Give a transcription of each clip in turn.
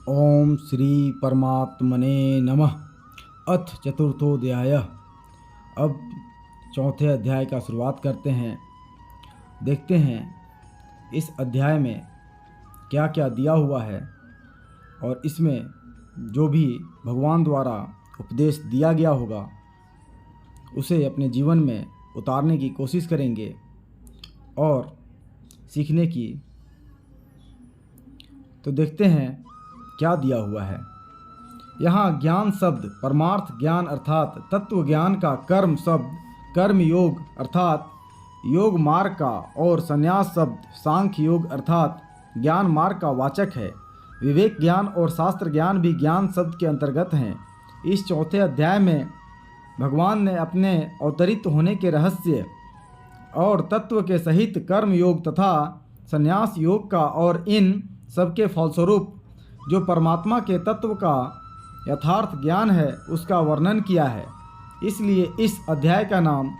ओम श्री परमात्मने नमः। अथ चतुर्थोध्याय। अब चौथे अध्याय का शुरुआत करते हैं। देखते हैं इस अध्याय में क्या क्या दिया हुआ है और इसमें जो भी भगवान द्वारा उपदेश दिया गया होगा उसे अपने जीवन में उतारने की कोशिश करेंगे और सीखने की। तो देखते हैं क्या दिया हुआ है। यहाँ ज्ञान शब्द परमार्थ ज्ञान अर्थात तत्व ज्ञान का, कर्म शब्द कर्म योग अर्थात योग मार्ग का और संन्यास शब्द सांख्य योग अर्थात ज्ञान मार्ग का वाचक है। विवेक ज्ञान और शास्त्र ज्ञान भी ज्ञान शब्द के अंतर्गत हैं। इस चौथे अध्याय में भगवान ने अपने अवतरित होने के रहस्य और तत्व के सहित कर्म योग तथा संन्यास योग का और इन सबके फलस्वरूप जो परमात्मा के तत्व का यथार्थ ज्ञान है उसका वर्णन किया है। इसलिए इस अध्याय का नाम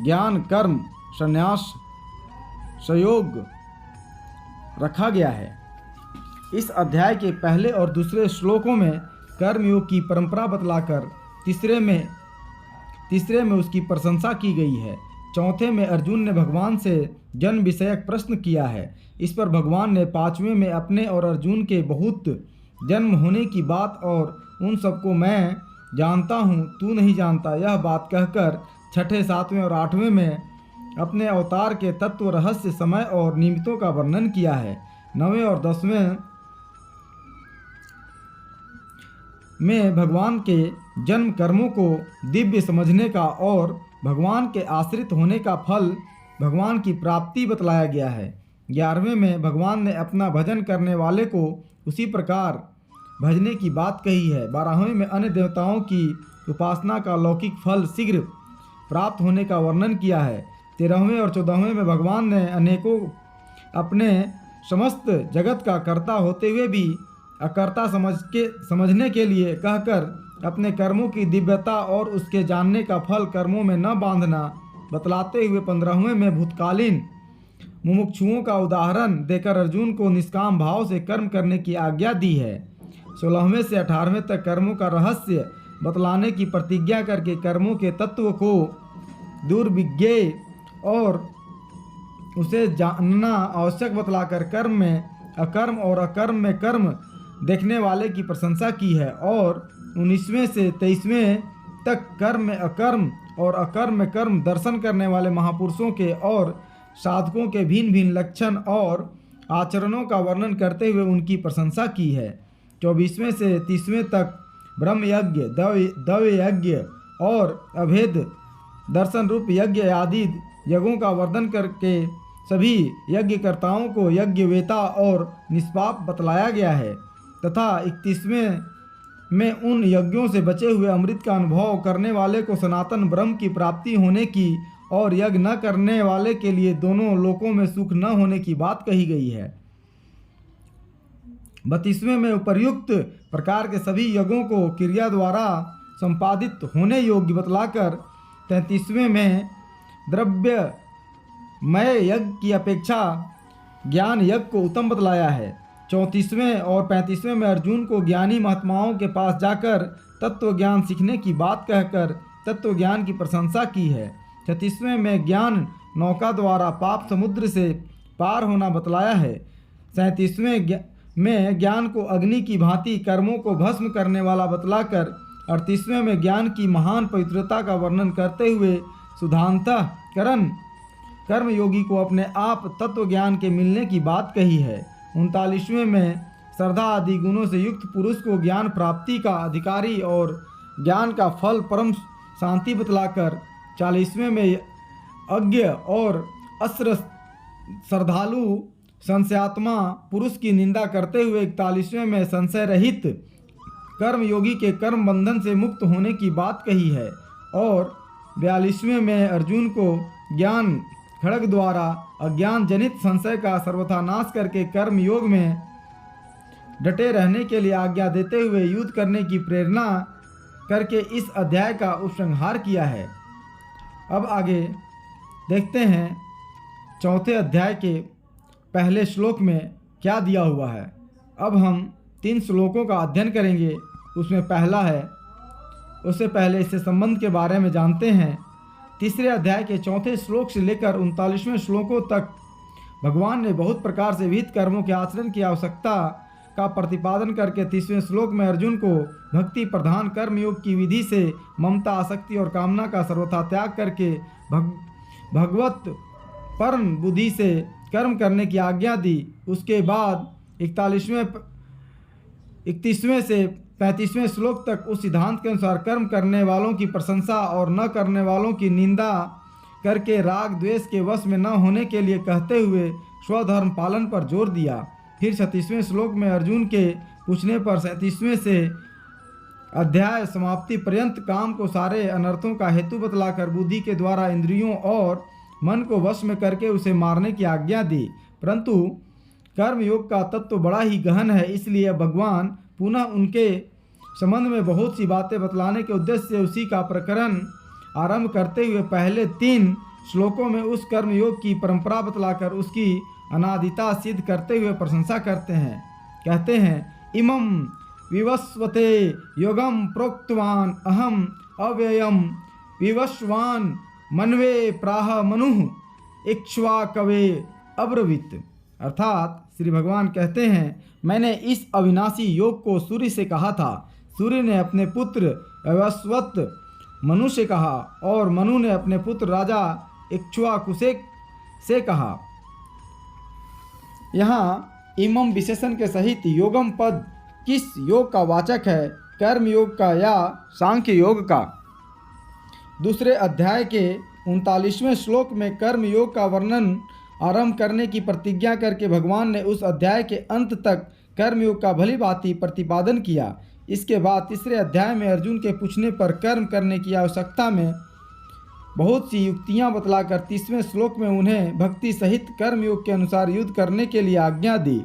ज्ञान कर्म संन्यास संयोग रखा गया है। इस अध्याय के पहले और दूसरे श्लोकों में कर्मयोग की परंपरा बतलाकर तीसरे में उसकी प्रशंसा की गई है। चौथे में अर्जुन ने भगवान से जन्म विषयक प्रश्न किया है। इस पर भगवान ने पांचवें में अपने और अर्जुन के बहुत जन्म होने की बात और उन सबको मैं जानता हूँ तू नहीं जानता यह बात कहकर छठे सातवें और आठवें में अपने अवतार के तत्व रहस्य समय और निमित्तों का वर्णन किया है। नवें और दसवें में भगवान के जन्म कर्मों को दिव्य समझने का और भगवान के आश्रित होने का फल भगवान की प्राप्ति बतलाया गया है। 11वें में भगवान ने अपना भजन करने वाले को उसी प्रकार भजने की बात कही है। 12वें में अन्य देवताओं की उपासना का लौकिक फल शीघ्र प्राप्त होने का वर्णन किया है। 13वें और 14वें में भगवान ने अनेकों अपने समस्त जगत का कर्ता होते हुए भी अकर्ता समझने के लिए कहकर अपने कर्मों की दिव्यता और उसके जानने का फल कर्मों में न बांधना बतलाते हुए 15वें में भूतकालीन मुमुक्षुओं का उदाहरण देकर अर्जुन को निष्काम भाव से कर्म करने की आज्ञा दी है। 16वें से 18वें तक कर्मों का रहस्य बतलाने की प्रतिज्ञा करके कर्मों के तत्व को दुर्विज्ञेय और उसे जानना आवश्यक बतलाकर कर्म में अकर्म और अकर्म में कर्म देखने वाले की प्रशंसा की है। और 19वें से 23वें तक कर्म में अकर्म और अकर्म में कर्म दर्शन करने वाले महापुरुषों के और साधकों के भिन्न भिन्न लक्षण और आचरणों का वर्णन करते हुए उनकी प्रशंसा की है। 24वें से 30वें तक ब्रह्म यज्ञ दव्य यज्ञ और अभेद दर्शन रूप यज्ञ आदि यज्ञों का वर्णन करके सभी यज्ञकर्ताओं को यज्ञवेता और निष्पाप बतलाया गया है तथा 31वें में उन यज्ञों से बचे हुए अमृत का अनुभव करने वाले को सनातन ब्रह्म की प्राप्ति होने की और यज्ञ न करने वाले के लिए दोनों लोकों में सुख न होने की बात कही गई है। 32वें में उपर्युक्त प्रकार के सभी यज्ञों को क्रिया द्वारा संपादित होने योग्य बतलाकर 33वें में द्रव्यमय यज्ञ की अपेक्षा ज्ञान यज्ञ को उत्तम बतलाया है। 34वें और 35वें में अर्जुन को ज्ञानी महात्माओं के पास जाकर तत्व ज्ञान सीखने की बात कहकर तत्व ज्ञान की प्रशंसा की है। 36वें में ज्ञान नौका द्वारा पाप समुद्र से पार होना बतलाया है। 37वें में ज्ञान को अग्नि की भांति कर्मों को भस्म करने वाला बतलाकर 38वें में ज्ञान की महान पवित्रता का वर्णन करते हुए शुद्धांतःकरण कर्म योगी को अपने आप तत्व ज्ञान के मिलने की बात कही है। 39वें में श्रद्धा आदि गुणों से युक्त पुरुष को ज्ञान प्राप्ति का अधिकारी और ज्ञान का फल परम शांति बतलाकर 40वें में अज्ञ और अस्र श्रद्धालु संशयात्मा पुरुष की निंदा करते हुए 41वें में संशय रहित कर्म योगी के कर्म बंधन से मुक्त होने की बात कही है। और 42वें में अर्जुन को ज्ञान खड्ग द्वारा अज्ञान जनित संशय का सर्वथा नाश करके कर्म योग में डटे रहने के लिए आज्ञा देते हुए युद्ध करने की प्रेरणा करके इस अध्याय का उपसंहार किया है। अब आगे देखते हैं चौथे अध्याय के पहले श्लोक में क्या दिया हुआ है। अब हम 3 श्लोकों का अध्ययन करेंगे। उसमें पहला है, उससे पहले इससे संबंध के बारे में जानते हैं। तीसरे अध्याय के 4 श्लोक से लेकर 39वें श्लोकों तक भगवान ने बहुत प्रकार से विहित कर्मों के आचरण की आवश्यकता का प्रतिपादन करके 30वें श्लोक में अर्जुन को भक्ति प्रधान कर्मयोग की विधि से ममता, आसक्ति और कामना का सर्वथा त्याग करके भगवत परम बुद्धि से कर्म करने की आज्ञा दी। उसके बाद 31वें से 35वें श्लोक तक उस सिद्धांत के अनुसार कर्म करने वालों की प्रशंसा और न करने वालों की निंदा करके राग द्वेष के वश में न होने के लिए कहते हुए स्वधर्म पालन पर जोर दिया। फिर 36वें श्लोक में अर्जुन के पूछने पर 37वें से अध्याय समाप्ति पर्यंत काम को सारे अनर्थों का हेतु बतलाकर बुद्धि के द्वारा इंद्रियों और मन को वश में करके उसे मारने की आज्ञा दी। परंतु कर्म योग का तत्व बड़ा ही गहन है, इसलिए भगवान पुनः उनके संबंध में बहुत सी बातें बतलाने के उद्देश्य से उसी का प्रकरण आरंभ करते हुए पहले 3 श्लोकों में उस कर्म योग की परंपरा बतलाकर उसकी अनादिता सिद्ध करते हुए प्रशंसा करते हैं। कहते हैं, इमं विवस्वते योगम प्रोक्तवान अहम अव्ययम विवस्वान मनवे प्राह मनुः इक्ष्वाकवे अब्रवीत। अर्थात श्री भगवान कहते हैं, मैंने इस अविनाशी योग को सूर्य से कहा था, सूर्य ने अपने पुत्र विवस्वत मनु से कहा और मनु ने अपने पुत्र राजा इक्ष्वाकु से कहा। यहाँ इमम विशेषण के सहित योगम पद किस योग का वाचक है, कर्म योग का या सांख्य योग का? दूसरे अध्याय के 39वें श्लोक में कर्म योग का वर्णन आरंभ करने की प्रतिज्ञा करके भगवान ने उस अध्याय के अंत तक कर्म योग का भली भांति प्रतिपादन किया। इसके बाद तीसरे अध्याय में अर्जुन के पूछने पर कर्म करने की आवश्यकता में बहुत सी युक्तियां बतलाकर 30वें श्लोक में उन्हें भक्ति सहित कर्म योग के अनुसार युद्ध करने के लिए आज्ञा दी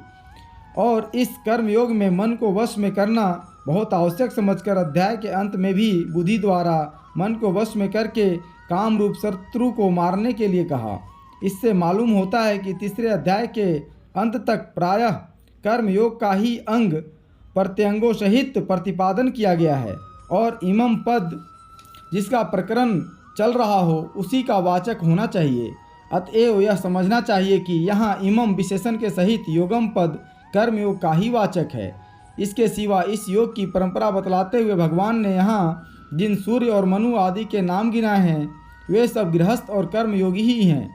और इस कर्म योग में मन को वश में करना बहुत आवश्यक समझकर अध्याय के अंत में भी बुद्धि द्वारा मन को वश में करके काम रूप शत्रु को मारने के लिए कहा। इससे मालूम होता है कि तीसरे अध्याय के अंत तक प्रायः कर्म योग का ही अंग प्रत्यंगों सहित प्रतिपादन किया गया है और इमम पद जिसका प्रकरण चल रहा हो उसी का वाचक होना चाहिए। अतएव यह समझना चाहिए कि यहाँ इमम विशेषण के सहित योगम पद कर्म योग का ही वाचक है। इसके सिवा इस योग की परंपरा बतलाते हुए भगवान ने यहाँ जिन सूर्य और मनु आदि के नाम गिनाए हैं वे सब गृहस्थ और कर्म योगी ही हैं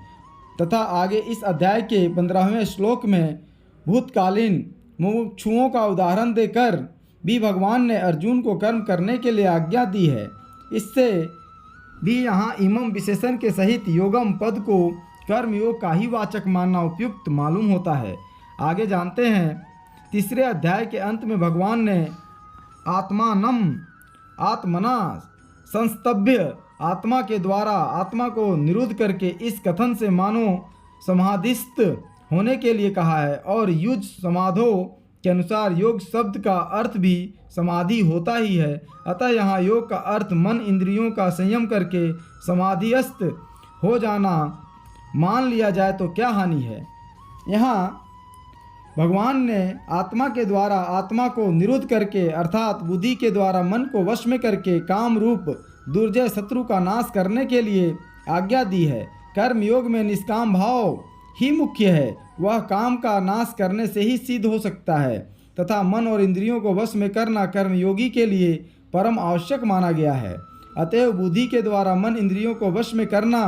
तथा आगे इस अध्याय के 15वें श्लोक में भूतकालीन मुमुक्षुओं का उदाहरण देकर भी भगवान ने अर्जुन को कर्म करने के लिए आज्ञा दी है। इससे भी यहाँ इमम विशेषण के सहित योगम पद को कर्म योग का ही वाचक मानना उपयुक्त मालूम होता है। आगे जानते हैं, तीसरे अध्याय के अंत में भगवान ने आत्मना संस्तभ्य आत्मा के द्वारा आत्मा को निरुद्ध करके इस कथन से मानो समाधिस्थ होने के लिए कहा है और युज समाधो के अनुसार योग शब्द का अर्थ भी समाधि होता ही है। अतः यहाँ योग का अर्थ मन इंद्रियों का संयम करके समाधिस्थ हो जाना मान लिया जाए तो क्या हानि है। यहाँ भगवान ने आत्मा के द्वारा आत्मा को निरुद्ध करके अर्थात बुद्धि के द्वारा मन को वश में करके काम रूप दुर्जय शत्रु का नाश करने के लिए आज्ञा दी है। कर्म योग में निष्काम भाव ही मुख्य है, वह काम का नाश करने से ही सिद्ध हो सकता है तथा मन और इंद्रियों को वश में करना कर्मयोगी के लिए परम आवश्यक माना गया है। अतएव बुद्धि के द्वारा मन इंद्रियों को वश में करना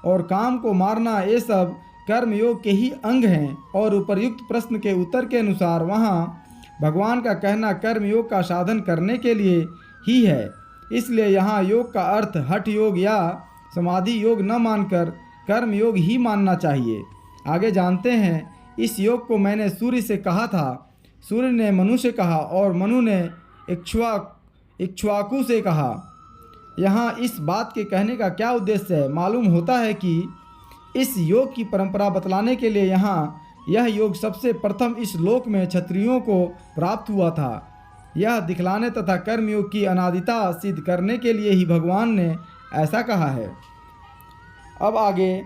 और काम को मारना ये सब कर्मयोग के ही अंग हैं और उपर्युक्त प्रश्न के उत्तर के अनुसार वहाँ भगवान का कहना कर्मयोग का साधन करने के लिए ही है। इसलिए यहाँ योग का अर्थ हठ योग या समाधि योग न मानकर कर्मयोग ही मानना चाहिए। आगे जानते हैं, इस योग को मैंने सूर्य से कहा था, सूर्य ने मनु से कहा और मनु ने इक्ष्वाकु से कहा। यहाँ इस बात के कहने का क्या उद्देश्य है? मालूम होता है कि इस योग की परंपरा बतलाने के लिए यहाँ यह योग सबसे प्रथम इस लोक में क्षत्रियों को प्राप्त हुआ था। यह दिखलाने तथा कर्मयोग की अनादिता सिद्ध करने के लिए ही भगवान ने ऐसा कहा है। अब आगे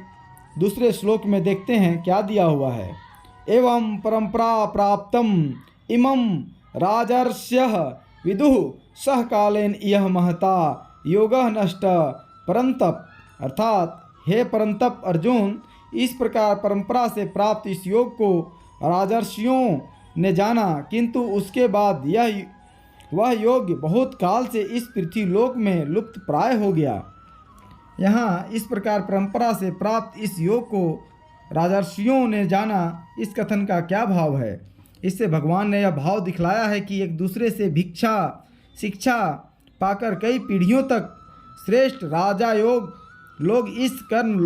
दूसरे श्लोक में देखते हैं क्या दिया हुआ है। एवं परंपरा प्राप्तम इमं राजर्ष्यः विदुः सह कालेन यह महता योगः नष्ट परंतप। अर्थात हे परंतप अर्जुन, इस प्रकार परंपरा से प्राप्त इस योग को राजर्षियों ने जाना, किंतु उसके बाद वह योग बहुत काल से इस पृथ्वी लोक में लुप्त प्राय हो गया। यहाँ इस प्रकार परंपरा से प्राप्त इस योग को राजर्षियों ने जाना, इस कथन का क्या भाव है? इससे भगवान ने यह भाव दिखलाया है कि एक दूसरे से शिक्षा पाकर कई पीढ़ियों तक श्रेष्ठ राजा लोग इस कर्म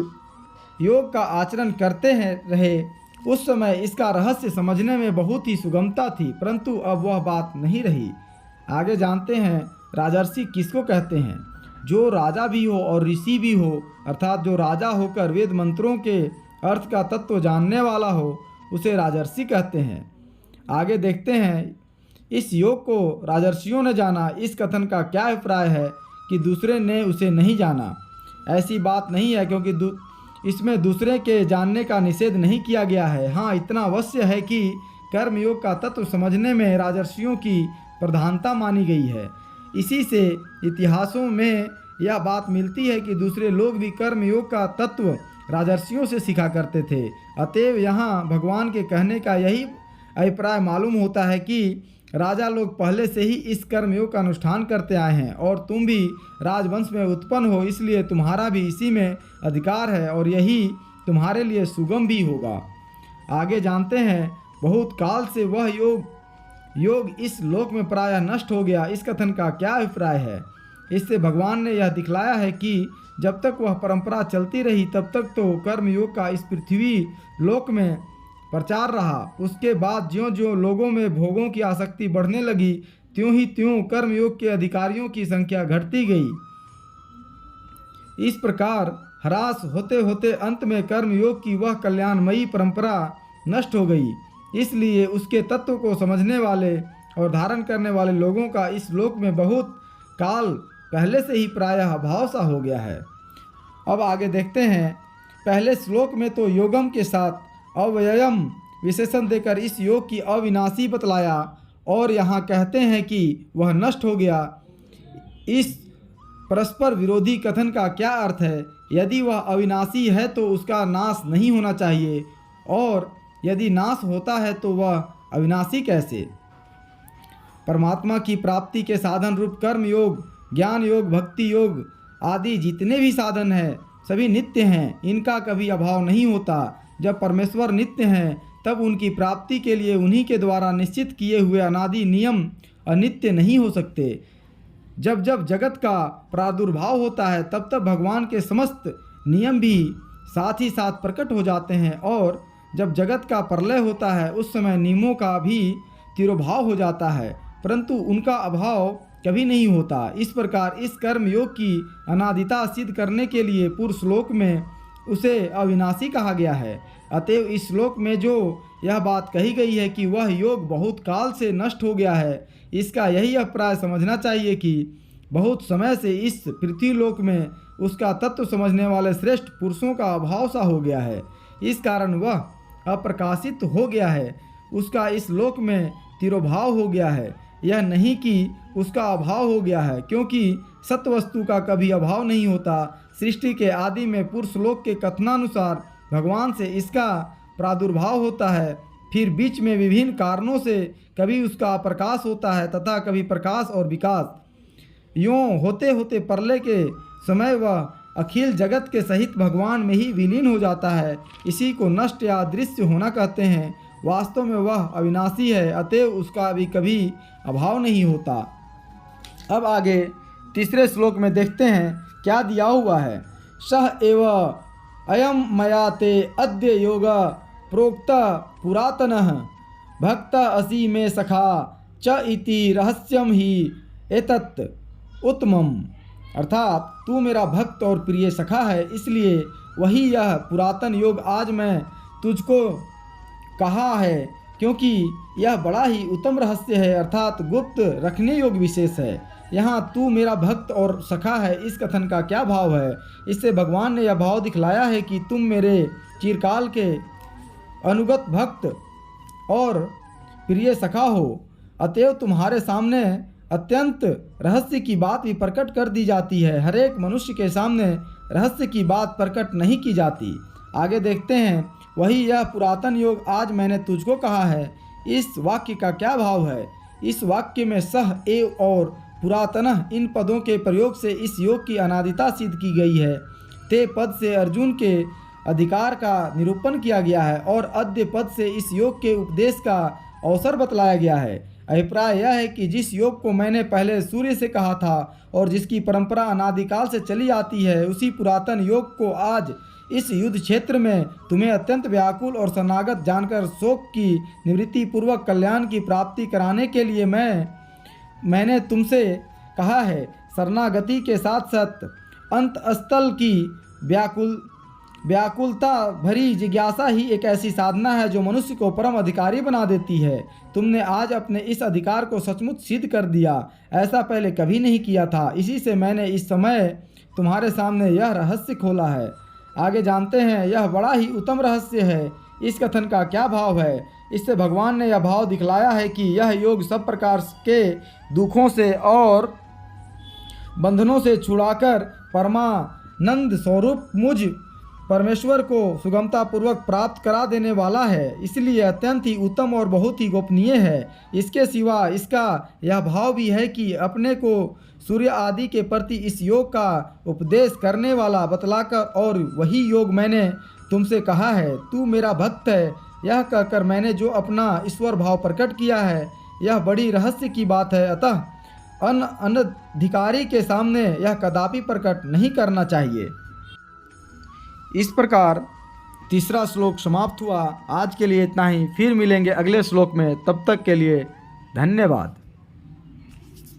योग का आचरण करते रहे। उस समय इसका रहस्य समझने में बहुत ही सुगमता थी, परंतु अब वह बात नहीं रही। आगे जानते हैं राजर्षि किसको कहते हैं। जो राजा भी हो और ऋषि भी हो, अर्थात जो राजा होकर वेद मंत्रों के अर्थ का तत्व जानने वाला हो, उसे राजर्षि कहते हैं। आगे देखते हैं इस योग को राजर्षियों ने जाना, इस कथन का क्या अभिप्राय है कि दूसरे ने उसे नहीं जाना। ऐसी बात नहीं है, क्योंकि इसमें दूसरे के जानने का निषेध नहीं किया गया है। हाँ, इतना अवश्य है कि कर्मयोग का तत्व समझने में राजर्षियों की प्रधानता मानी गई है। इसी से इतिहासों में यह बात मिलती है कि दूसरे लोग भी कर्मयोग का तत्व राजर्षियों से सीखा करते थे। अतएव यहाँ भगवान के कहने का यही अभिप्राय मालूम होता है कि राजा लोग पहले से ही इस कर्मयोग का अनुष्ठान करते आए हैं और तुम भी राजवंश में उत्पन्न हो, इसलिए तुम्हारा भी इसी में अधिकार है और यही तुम्हारे लिए सुगम भी होगा। आगे जानते हैं बहुत काल से वह योग इस लोक में प्रायः नष्ट हो गया, इस कथन का क्या अभिप्राय है? इससे भगवान ने यह दिखलाया है कि जब तक वह परंपरा चलती रही तब तक तो कर्मयोग का इस पृथ्वी लोक में प्रचार रहा। उसके बाद ज्यों ज्यों लोगों में भोगों की आसक्ति बढ़ने लगी, त्यों ही त्यों कर्मयोग के अधिकारियों की संख्या घटती गई। इस प्रकार ह्रास होते होते अंत में कर्मयोग की वह कल्याणमयी परंपरा नष्ट हो गई। इसलिए उसके तत्व को समझने वाले और धारण करने वाले लोगों का इस लोक में बहुत काल पहले से ही प्रायः अभाव सा हो गया है। अब आगे देखते हैं। पहले श्लोक में तो योगम के साथ अव्ययम विशेषण देकर इस योग की अविनाशी बतलाया और यहाँ कहते हैं कि वह नष्ट हो गया। इस परस्पर विरोधी कथन का क्या अर्थ है? यदि वह अविनाशी है तो उसका नाश नहीं होना चाहिए, और यदि नाश होता है तो वह अविनाशी कैसे? परमात्मा की प्राप्ति के साधन रूप कर्म योग, ज्ञान योग, भक्ति योग आदि जितने भी साधन हैं सभी नित्य हैं, इनका कभी अभाव नहीं होता। जब परमेश्वर नित्य हैं तब उनकी प्राप्ति के लिए उन्हीं के द्वारा निश्चित किए हुए अनादि नियम अनित्य नहीं हो सकते। जब जब जगत का प्रादुर्भाव होता है तब तब भगवान के समस्त नियम भी साथ ही साथ प्रकट हो जाते हैं, और जब जगत का प्रलय होता है उस समय नियमों का भी तिरोभाव हो जाता है, परंतु उनका अभाव कभी नहीं होता। इस प्रकार इस कर्म योग की अनादिता सिद्ध करने के लिए पूर्व श्लोक में उसे अविनाशी कहा गया है। अतएव इस श्लोक में जो यह बात कही गई है कि वह योग बहुत काल से नष्ट हो गया है, इसका यही अभिप्राय समझना चाहिए कि बहुत समय से इस पृथ्वी लोक में उसका तत्व समझने वाले श्रेष्ठ पुरुषों का अभाव सा हो गया है। इस कारण वह अप्रकाशित हो गया है, उसका इस लोक में तिरोभाव हो गया है। यह नहीं कि उसका अभाव हो गया है, क्योंकि सत्वस्तु का कभी अभाव नहीं होता। सृष्टि के आदि में पुरुष लोक के कथनानुसार भगवान से इसका प्रादुर्भाव होता है, फिर बीच में विभिन्न कारणों से कभी उसका प्रकाश होता है तथा कभी प्रकाश और विकास। यूँ होते होते प्रलय के समय वह अखिल जगत के सहित भगवान में ही विलीन हो जाता है। इसी को नष्ट या दृश्य होना कहते हैं। वास्तव में वह अविनाशी है, अतएव उसका भी कभी अभाव नहीं होता। अब आगे तीसरे श्लोक में देखते हैं क्या दिया हुआ है। सह एव अयम मया ते अद्य योग प्रोक्त पुरातनः भक्त असि मे सखा च इति रहस्यम ही एतत् उत्तमम। अर्थात तू मेरा भक्त और प्रिय सखा है, इसलिए वही यह पुरातन योग आज मैं तुझको कहा है, क्योंकि यह बड़ा ही उत्तम रहस्य है, अर्थात गुप्त रखने योग्य विशेष है। यहाँ तू मेरा भक्त और सखा है, इस कथन का क्या भाव है? इससे भगवान ने यह भाव दिखलाया है कि तुम मेरे चिरकाल के अनुगत भक्त और प्रिय सखा हो। अतएव तुम्हारे सामने अत्यंत रहस्य की बात भी प्रकट कर दी जाती है। हर एक मनुष्य के सामने रहस्य की बात प्रकट नहीं की जाती। आगे देखते हैं, वही यह पुरातन योग आज मैंने तुझको कहा है। इस वाक्य का क्या भाव है? इस वाक्य में सह एव और पुरातनः इन पदों के प्रयोग से इस योग की अनादिता सिद्ध की गई है। ते पद से अर्जुन के अधिकार का निरूपण किया गया है और अद्य पद से इस योग के उपदेश का अवसर बतलाया गया है। अभिप्राय यह है कि जिस योग को मैंने पहले सूर्य से कहा था और जिसकी परंपरा अनादिकाल से चली आती है, उसी पुरातन योग को आज इस युद्ध क्षेत्र में तुम्हें अत्यंत व्याकुल और शरणागत जानकर शोक की निवृत्ति पूर्वक कल्याण की प्राप्ति कराने के लिए मैंने तुमसे कहा है। शरणागति के साथ साथ अंत स्थल की व्याकुलता भरी जिज्ञासा ही एक ऐसी साधना है जो मनुष्य को परम अधिकारी बना देती है। तुमने आज अपने इस अधिकार को सचमुच सिद्ध कर दिया। ऐसा पहले कभी नहीं किया था। इसी से मैंने इस समय तुम्हारे सामने यह रहस्य खोला है। आगे जानते हैं, यह बड़ा ही उत्तम रहस्य है। इस कथन का क्या भाव है? इससे भगवान ने यह भाव दिखलाया है कि यह योग सब प्रकार के दुखों से और बंधनों से छुड़ाकर परमानंद स्वरूप मुझ परमेश्वर को सुगमता पूर्वक प्राप्त करा देने वाला है। इसलिए अत्यंत ही उत्तम और बहुत ही गोपनीय है। इसके सिवा इसका यह भाव भी है कि अपने को सूर्य आदि के प्रति इस योग का उपदेश करने वाला बतलाकर, और वही योग मैंने तुमसे कहा है, तू मेरा भक्त है। यह कहकर मैंने जो अपना ईश्वर भाव प्रकट किया है, यह बड़ी रहस्य की बात है। अतः अनधिकारी के सामने यह कदापि प्रकट नहीं करना चाहिए। इस प्रकार तीसरा श्लोक समाप्त हुआ। आज के लिए इतना ही। फिर मिलेंगे अगले श्लोक में। तब तक के लिए धन्यवाद।